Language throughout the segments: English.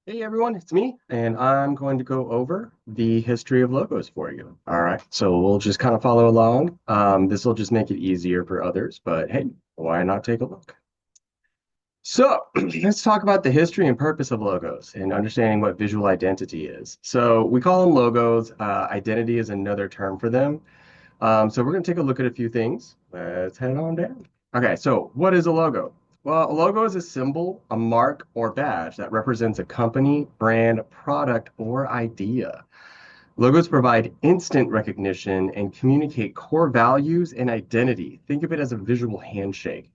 Hey everyone, it's me, and I'm going to go over the history of logos for you. All right, so we'll just kind of follow along. This will just make it easier for others, but hey, why not take a look? So let's talk about the history and purpose of logos and understanding what visual identity is. So we call them logos. Identity is another term for them. So we're going to take a look at a few things. Let's head on down. Okay, so what is a logo? Well, a logo is a symbol, a mark, or badge that represents a company, brand, product, or idea. Logos provide instant recognition and communicate core values and identity. Think of it as a visual handshake.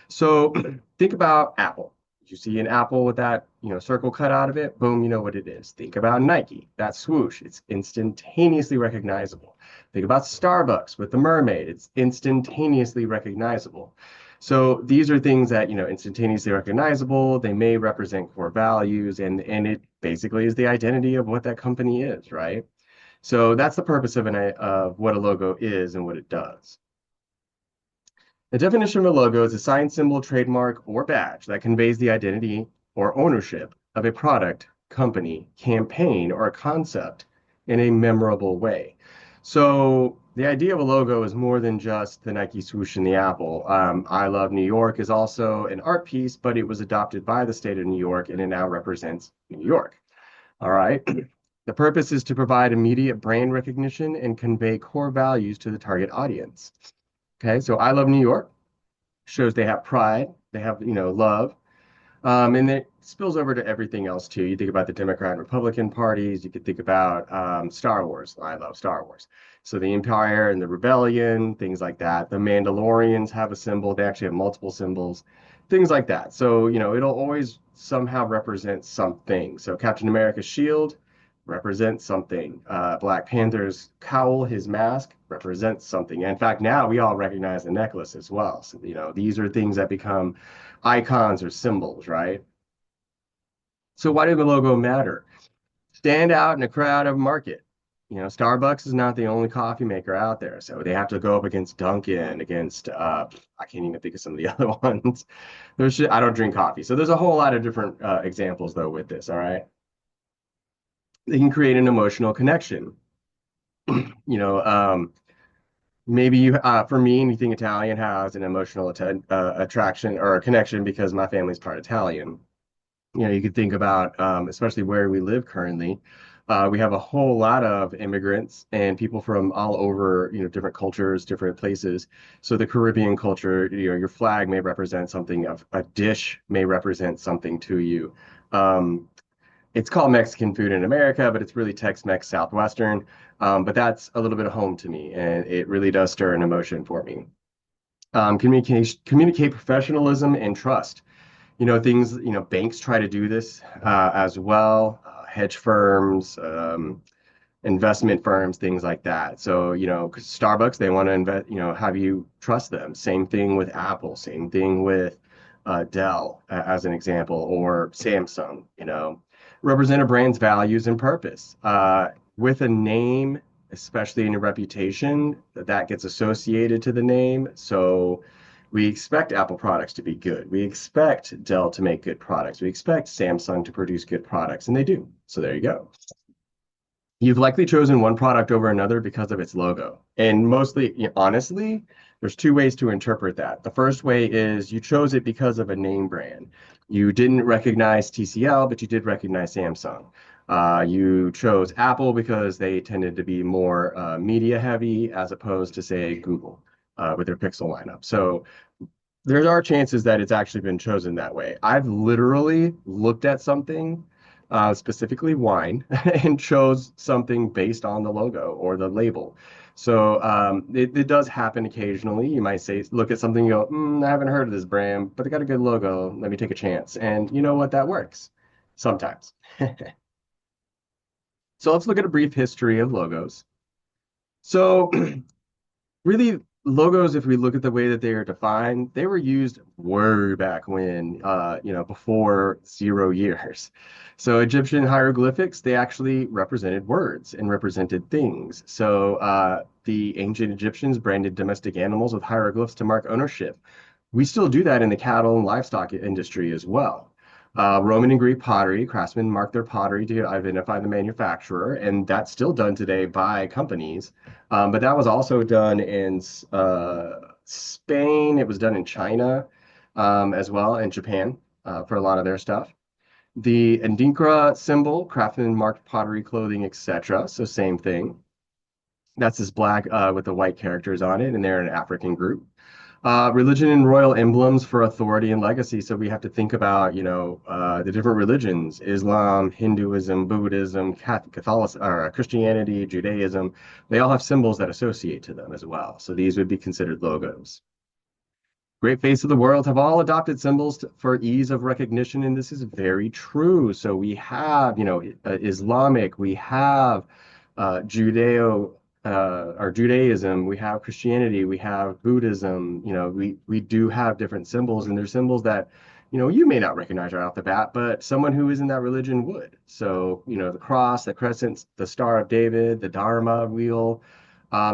So think about Apple. You see an apple with that, circle cut out of it, boom, you know what it is. Think about Nike, that swoosh, it's instantaneously recognizable. Think about Starbucks with the mermaid, it's instantaneously recognizable. So these are things that, instantaneously recognizable, they may represent core values, and it basically is the identity of what that company is, right? So that's the purpose of what a logo is and what it does. The definition of a logo is a sign, symbol, trademark, or badge that conveys the identity or ownership of a product, company, campaign, or a concept in a memorable way. So the idea of a logo is more than just the Nike swoosh and the apple. I Love New York is also an art piece, but it was adopted by the state of New York and it now represents New York. All right. The purpose is to provide immediate brand recognition and convey core values to the target audience. Okay, so I Love New York shows they have pride, they have, love. And it spills over to everything else too. You think about the Democrat and Republican parties, you could think about Star Wars. I love Star Wars. So the Empire and the Rebellion, things like that. The Mandalorians have a symbol, they actually have multiple symbols, things like that. So, it'll always somehow represent something. So Captain America's shield represents something. Black Panther's cowl, his mask, represents something. In fact, now we all recognize the necklace as well. So, these are things that become icons or symbols, right? So why did the logo matter? Stand out in a crowded market. Starbucks is not the only coffee maker out there, so they have to go up against Dunkin', against I can't even think of some of the other ones. I don't drink coffee, so there's a whole lot of different examples though with this. All right, they can create an emotional connection. You know, maybe for me, anything Italian has an emotional attraction or a connection because my family's part Italian. You could think about, especially where we live currently, we have a whole lot of immigrants and people from all over, different cultures, different places. So the Caribbean culture, your flag may represent something of a dish may represent something to you. Um, it's called Mexican food in America, but it's really Tex-Mex Southwestern. But that's a little bit of home to me, and it really does stir an emotion for me. Communicate professionalism and trust. Things, banks try to do this as well, hedge firms, investment firms, things like that. So, 'cause Starbucks, they want to invest, have you trust them. Same thing with Apple, same thing with Dell, as an example, or Samsung, represent a brand's values and purpose. With a name, especially in a reputation, that gets associated to the name. So, we expect Apple products to be good. We expect Dell to make good products. We expect Samsung to produce good products, and they do. So there you go. You've likely chosen one product over another because of its logo. And mostly, honestly, there's two ways to interpret that. The first way is you chose it because of a name brand. You didn't recognize TCL, but you did recognize Samsung. You chose Apple because they tended to be more media heavy as opposed to, say, Google with their Pixel lineup. So there are chances that it's actually been chosen that way. I've literally looked at something, specifically wine, and chose something based on the logo or the label. So it does happen occasionally. You might say, look at something, you go, I haven't heard of this brand, but they got a good logo. Let me take a chance. And you know what? That works sometimes. So let's look at a brief history of logos. So really, logos, if we look at the way that they are defined, they were used way back when, before 0 years. So Egyptian hieroglyphics, they actually represented words and represented things. So the ancient Egyptians branded domestic animals with hieroglyphs to mark ownership. We still do that in the cattle and livestock industry as well. Roman and Greek pottery, craftsmen mark their pottery to identify the manufacturer, and that's still done today by companies. But that was also done in Spain. It was done in China as well, and Japan for a lot of their stuff. The Adinkra symbol, craftsmen marked pottery, clothing, etc. So same thing. That's this black with the white characters on it, and they're an African group. Religion and royal emblems for authority and legacy. So we have to think about, the different religions: Islam, Hinduism, Buddhism, Catholic, or Christianity, Judaism. They all have symbols that associate to them as well. So these would be considered logos. Great faiths of the world have all adopted symbols for ease of recognition, and this is very true. So we have, Islamic, we have or Judaism, we have Christianity, we have Buddhism. We do have different symbols, and there's symbols that, you may not recognize right off the bat, but someone who is in that religion would. So, the cross, the crescent, the Star of David, the Dharma wheel.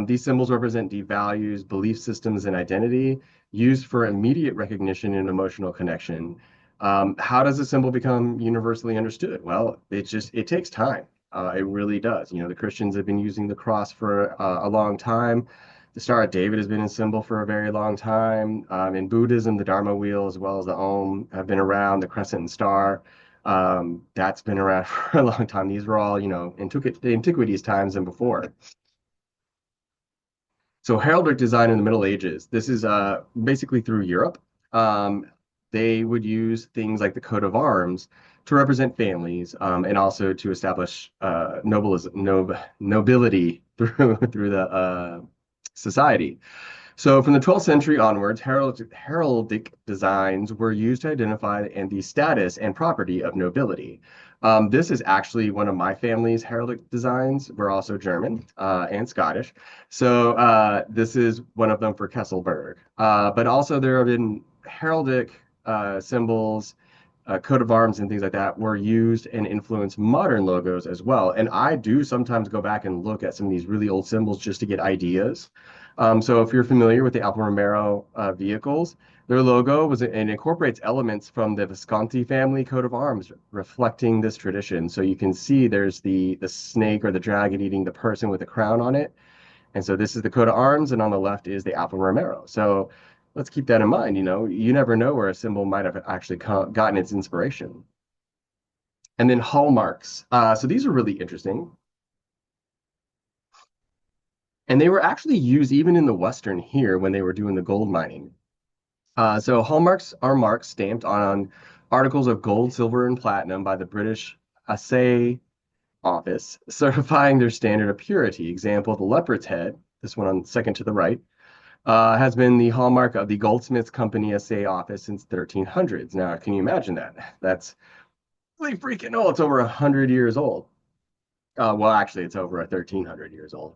These symbols represent deep values, belief systems, and identity used for immediate recognition and emotional connection. How does a symbol become universally understood? Well, it takes time. It really does. The Christians have been using the cross for a long time. The Star of David has been a symbol for a very long time. In Buddhism, the Dharma wheel as well as the Om have been around. The crescent and star, that's been around for a long time. These were all, antiquities times and before. So heraldic design in the Middle Ages, this is basically through Europe. Um, they would use things like the coat of arms to represent families and also to establish nobility through the society. So from the 12th century onwards, heraldic designs were used to identify the status and property of nobility. This is actually one of my family's heraldic designs. We're also German and Scottish. So this is one of them for Kesselberg. But also there have been heraldic symbols, coat of arms and things like that were used and influenced modern logos as well. And I do sometimes go back and look at some of these really old symbols just to get ideas. So if you're familiar with the Alfa Romero vehicles, their logo and incorporates elements from the Visconti family coat of arms, reflecting this tradition. So you can see there's the snake or the dragon eating the person with a crown on it. And so this is the coat of arms, and on the left is the Alfa Romero. So let's keep that in mind. You never know where a symbol might have actually gotten its inspiration. And then hallmarks. So these are really interesting. And they were actually used even in the Western here when they were doing the gold mining. So hallmarks are marks stamped on articles of gold, silver, and platinum by the British Assay Office, certifying their standard of purity. Example, the leopard's head, this one on second to the right, has been the hallmark of the Goldsmiths Company Assay Office since 1300s. Now, can you imagine that? That's really freaking old. It's over 100 years old. Well, actually, it's over 1,300 years old.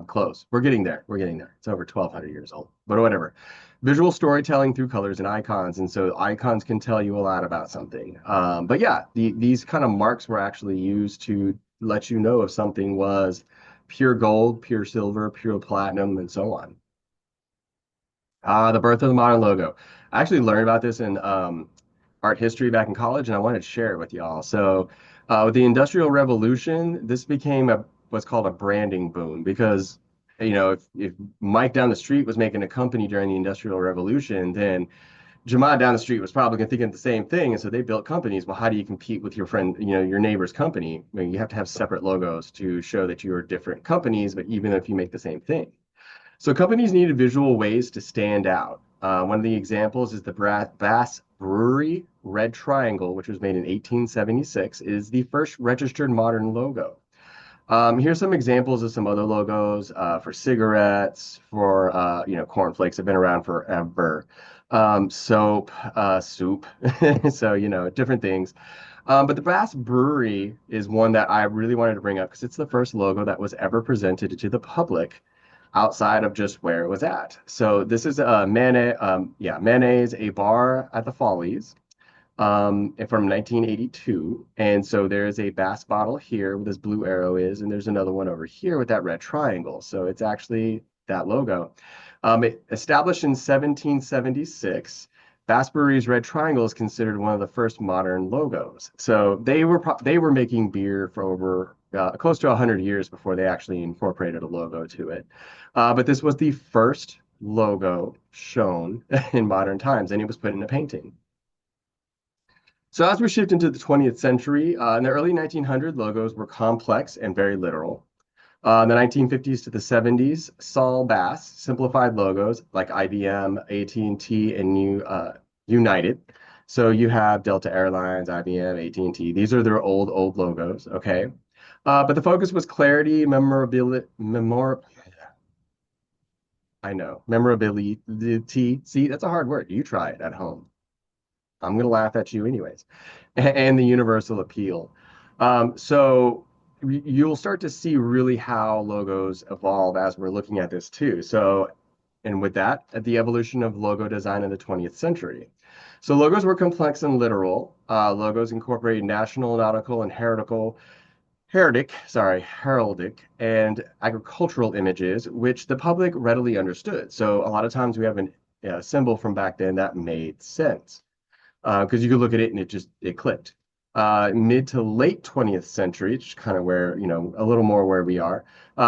Close. We're getting there. We're getting there. It's over 1,200 years old, but whatever. Visual storytelling through colors and icons. And so icons can tell you a lot about something. But yeah, these kind of marks were actually used to let you know if something was pure gold, pure silver, pure platinum, and so on. The birth of the modern logo. I actually learned about this in art history back in college, and I wanted to share it with y'all. So, with the Industrial Revolution, this became what's called a branding boom because, if Mike down the street was making a company during the Industrial Revolution, then Jamad down the street was probably thinking the same thing, and so they built companies. Well, how do you compete with your friend, your neighbor's company? I mean, you have to have separate logos to show that you are different companies, but even if you make the same thing. So companies needed visual ways to stand out. One of the examples is the Bass Brewery Red Triangle, which was made in 1876, is the first registered modern logo. Here's some examples of some other logos for cigarettes, for cornflakes have been around forever. Soap, soup, so different things. But the Bass Brewery is one that I really wanted to bring up because it's the first logo that was ever presented to the public outside of just where it was at. So this is a Mayonnaise, a bar at the Follies from 1982. And so there's a Bass bottle here where this blue arrow is, and there's another one over here with that red triangle. So it's actually that logo. Established in 1776, Basbury's Red Triangle is considered one of the first modern logos. So they were making beer for over close to 100 years before they actually incorporated a logo to it. But this was the first logo shown in modern times, and it was put in a painting. So as we shift into the 20th century, in the early 1900s, logos were complex and very literal. In the 1950s to the 70s, Saul Bass simplified logos like IBM, AT&T, and United. So you have Delta Airlines, IBM, AT&T. These are their old logos, okay? But the focus was clarity, I know, memorability. See, that's a hard word. You try it at home. I'm going to laugh at you anyways. And the universal appeal. So you'll start to see really how logos evolve as we're looking at this too. So, and with that, at the evolution of logo design in the 20th century. So logos were complex and literal. Logos incorporated national, nautical, and heraldic and agricultural images, which the public readily understood. So a lot of times we have a symbol from back then that made sense because you could look at it and it clicked. Mid to late 20th century, which is kind of where, a little more where we are,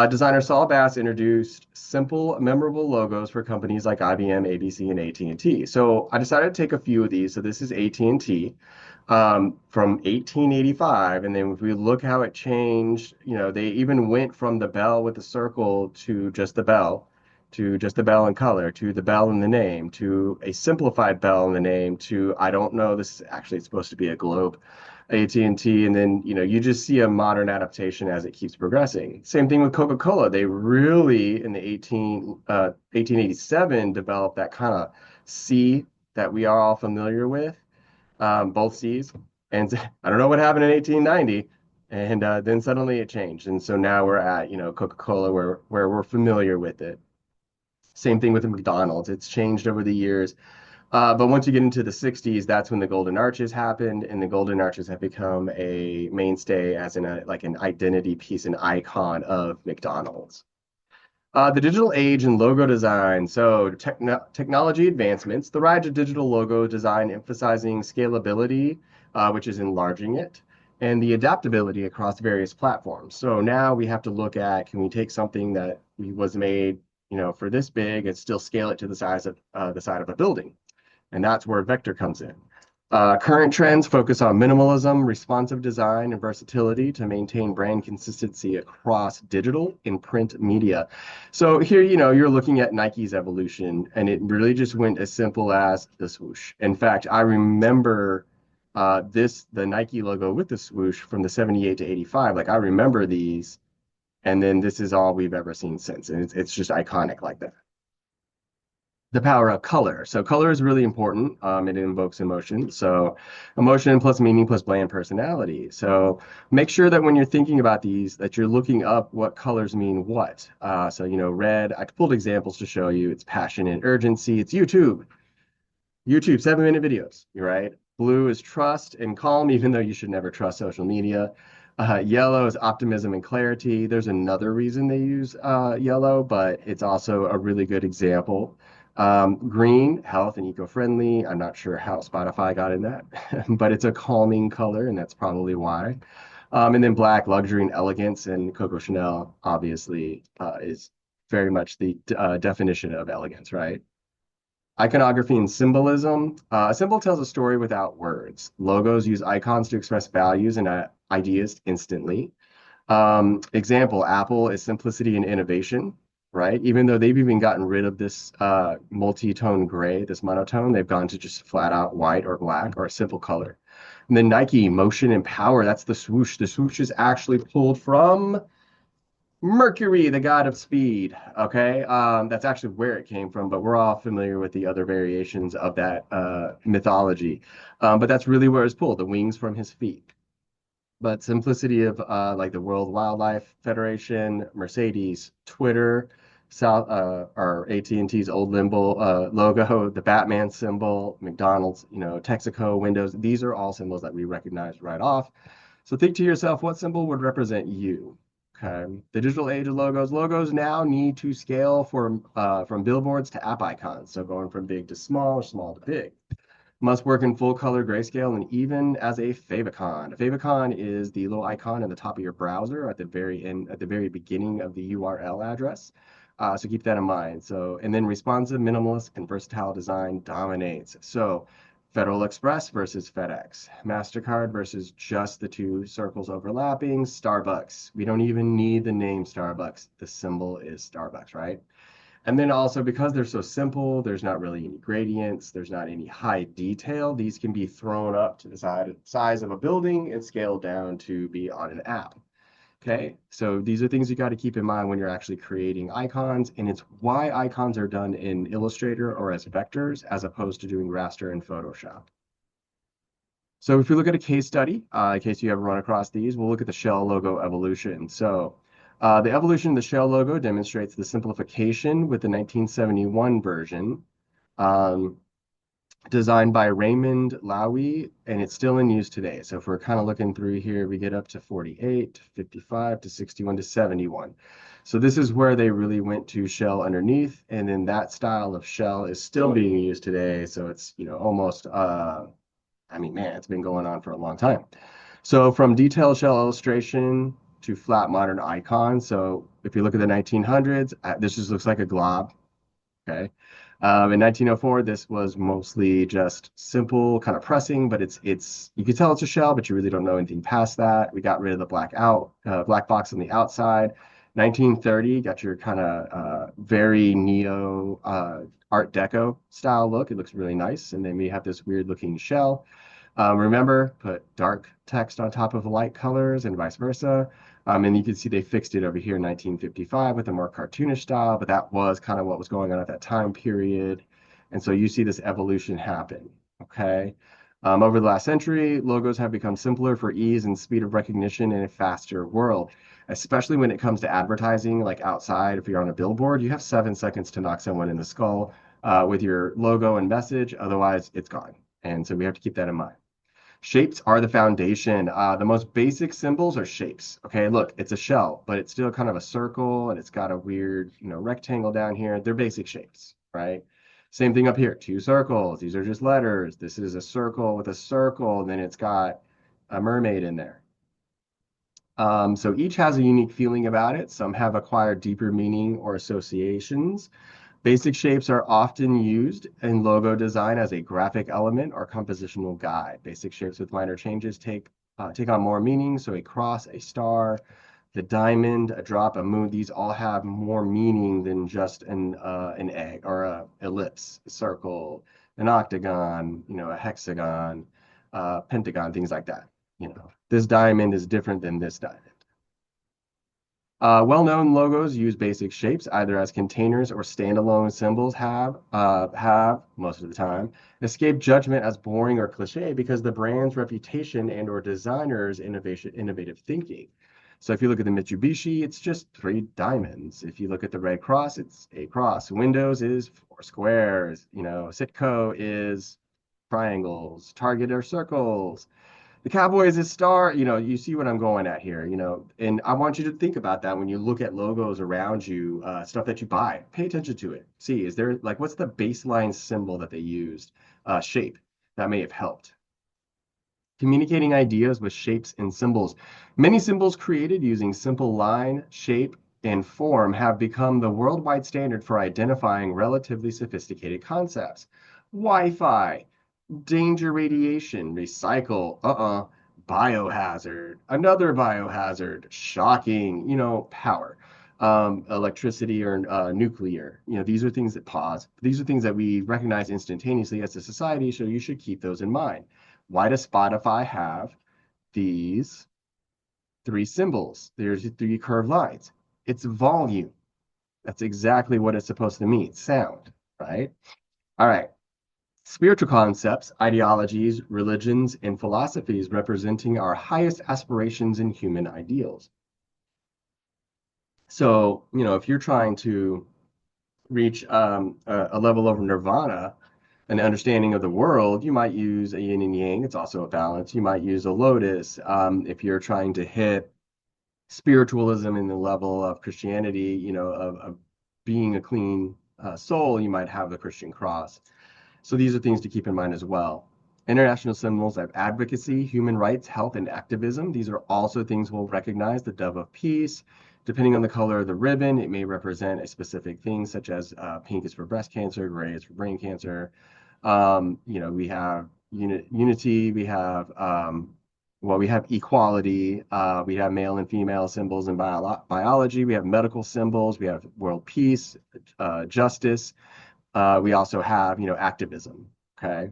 designer Saul Bass introduced simple, memorable logos for companies like IBM, ABC, and AT&T. So I decided to take a few of these. So this is AT&T from 1885. And then if we look how it changed, they even went from the bell with the circle to just the bell in color, to the bell in the name, to a simplified bell in the name, to I don't know, this is actually supposed to be a globe, AT&T, and then you just see a modern adaptation as it keeps progressing. Same thing with Coca-Cola. They really in the 1887 developed that kind of C that we are all familiar with, both C's. And I don't know what happened in 1890. And then suddenly it changed. And so now we're at, Coca-Cola where we're familiar with it. Same thing with McDonald's. It's changed over the years. But once you get into the 60s, that's when the Golden Arches happened, and the Golden Arches have become a mainstay as like an identity piece, an icon of McDonald's. The digital age and logo design. So technology advancements, the rise of digital logo design emphasizing scalability, which is enlarging it, and the adaptability across various platforms. So now we have to look at, can we take something that was made, for this big and still scale it to the size of the side of a building? And that's where Vector comes in. Current trends focus on minimalism, responsive design, and versatility to maintain brand consistency across digital and print media. So here, you're looking at Nike's evolution, and it really just went as simple as the swoosh. In fact, I remember the Nike logo with the swoosh from the 78 to 85. Like I remember these, and then this is all we've ever seen since. And it's just iconic like that. The power of color. So color is really important. It invokes emotion. So emotion plus meaning plus bland personality. So make sure that when you're thinking about these, that you're looking up what colors mean what. So, red, I pulled examples to show you. It's passion and urgency. It's YouTube. YouTube, 7-minute videos, right? Blue is trust and calm, even though you should never trust social media. Yellow is optimism and clarity. There's another reason they use yellow, but it's also a really good example. Green, health and eco-friendly. I'm not sure how Spotify got in that, but it's a calming color, and that's probably why. And then black, luxury and elegance, and Coco Chanel obviously is very much the definition of elegance, right? Iconography and symbolism. A symbol tells a story without words. Logos use icons to express values and ideas instantly. Example, Apple is simplicity and innovation, right? Even though they've even gotten rid of this multi-tone gray, this monotone, they've gone to just flat out white or black or a simple color. And then Nike, motion and power, that's the swoosh. The swoosh is actually pulled from Mercury, the god of speed. Okay, that's actually where it came from, but we're all familiar with the other variations of that mythology. But that's really where it's pulled, the wings from his feet. But simplicity of like the World Wildlife Federation, Mercedes, Twitter, South or AT&T's old Limbo logo, the Batman symbol, McDonald's, Texaco, Windows. These are all symbols that we recognize right off. So think to yourself, what symbol would represent you? Okay. The digital age of logos. Logos now need to scale from billboards to app icons. So going from big to small or small to big. Must work in full color grayscale and even as a favicon. A favicon is the little icon at the top of your browser at the very end, at the very beginning of the URL address. So keep that in mind. So, and then responsive, minimalist, and versatile design dominates. So Federal Express versus FedEx, MasterCard versus just the two circles overlapping, Starbucks. We don't even need the name Starbucks. The symbol is Starbucks, right? And then also because they're so simple, there's not really any gradients, there's not any high detail. These can be thrown up to the size of a building and scaled down to be on an app. Okay, so these are things you got to keep in mind when you're actually creating icons, and it's why icons are done in Illustrator or as vectors as opposed to doing raster in Photoshop. So if we look at a case study, in case you ever run across these, we'll look at the shell logo evolution. So the evolution of the shell logo demonstrates the simplification with the 1971 version, um, designed by Raymond Loewy, and it's still in use today. So if we're kind of looking through here, we get up to 48, 55 to 61 to 71. So this is where they really went to shell underneath, and then that style of shell is still being used today. So it's, almost I mean, man, it's been going on for a long time. So from detailed shell illustration to flat modern icon. So if you look at the 1900s, this just looks like a glob. Okay. In 1904, this was mostly just simple kind of pressing, but it's you can tell it's a shell, but you really don't know anything past that. We got rid of the black box on the outside. 1930 got your kind of very neo Art Deco style look. It looks really nice, and then we have this weird looking shell. Remember, put dark text on top of light colors and vice versa. And you can see they fixed it over here in 1955 with a more cartoonish style, but that was kind of what was going on at that time period. And so you see this evolution happen, okay? Over the last century, logos have become simpler for ease and speed of recognition in a faster world, especially when it comes to advertising, like outside. If you're on a billboard, you have 7 seconds to knock someone in the skull with your logo and message. Otherwise, it's gone. And so we have to keep that in mind. Shapes are the foundation. The most basic symbols are shapes. Okay, look, it's a shell, but it's still kind of a circle and it's got a weird, rectangle down here. They're basic shapes, right? Same thing up here, two circles. These are just letters. This is a circle with a circle, and then it's got a mermaid in there. So each has a unique feeling about it. Some have acquired deeper meaning or associations. Basic shapes are often used in logo design as a graphic element or compositional guide. Basic shapes with minor changes take on more meaning. So a cross, a star, the diamond, a drop, a moon, these all have more meaning than just an egg or a ellipse, a circle, an octagon, a hexagon, pentagon, things like that. This diamond is different than this diamond. Well-known logos use basic shapes either as containers or standalone symbols have most of the time escaped judgment as boring or cliche because the brand's reputation and or designers innovative thinking. So if you look at the Mitsubishi, it's just three diamonds. If you look at the Red Cross, it's a cross. Windows is four squares. Citco is triangles. Target are circles. The cowboy is a star. You see what I'm going at here, and I want you to think about that when you look at logos around you, stuff that you buy. Pay attention to it. See, is there what's the baseline symbol that they used, shape that may have helped? Communicating ideas with shapes and symbols. Many symbols created using simple line, shape, and form have become the worldwide standard for identifying relatively sophisticated concepts. Wi-Fi, danger radiation, recycle, biohazard, another biohazard, shocking, power, electricity or nuclear. These are things that pause. These are things that we recognize instantaneously as a society, so you should keep those in mind. Why does Spotify have these three symbols? There's three curved lines. It's volume. That's exactly what it's supposed to mean, sound, right? All right. Spiritual concepts, ideologies, religions, and philosophies representing our highest aspirations and human ideals. So, if you're trying to reach a level of nirvana, an understanding of the world, you might use a yin and yang. It's also a balance. You might use a lotus. If you're trying to hit spiritualism in the level of Christianity, of being a clean soul, you might have the Christian cross. So these are things to keep in mind as well. International symbols have advocacy, human rights, health, and activism. These are also things we'll recognize. The dove of peace. Depending on the color of the ribbon, it may represent a specific thing, such as pink is for breast cancer, gray is for brain cancer. We have unity, we have equality, we have male and female symbols in biology, we have medical symbols, we have world peace, justice. We also have, activism. Okay.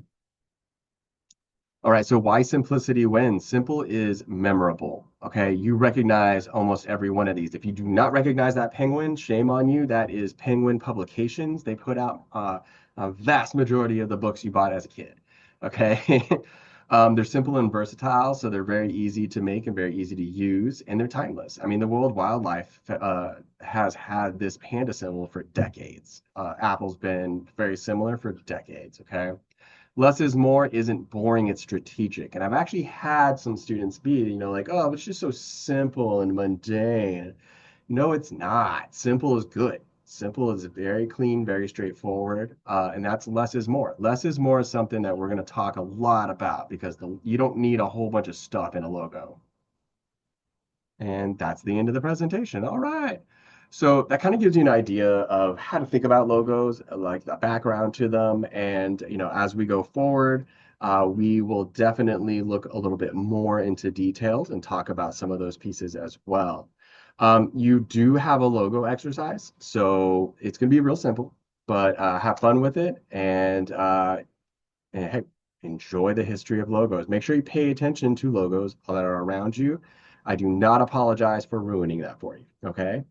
All right, so why simplicity wins? Simple is memorable. Okay, you recognize almost every one of these. If you do not recognize that penguin, shame on you. That is Penguin Publications. They put out a vast majority of the books you bought as a kid. Okay, they're simple and versatile, so they're very easy to make and very easy to use, and they're timeless. I mean, the World Wildlife has had this panda symbol for decades. Apple's been very similar for decades. Okay. Less is more isn't boring, it's strategic. And I've actually had some students be, like, oh, it's just so simple and mundane. No, it's not. Simple is good. Simple is very clean, very straightforward. And that's less is more. Less is more is something that we're going to talk a lot about because you don't need a whole bunch of stuff in a logo. And that's the end of the presentation. All right. So that kind of gives you an idea of how to think about logos, like the background to them. And, as we go forward, we will definitely look a little bit more into details and talk about some of those pieces as well. You do have a logo exercise, so it's going to be real simple, but have fun with it. And hey, enjoy the history of logos. Make sure you pay attention to logos that are around you. I do not apologize for ruining that for you. Okay.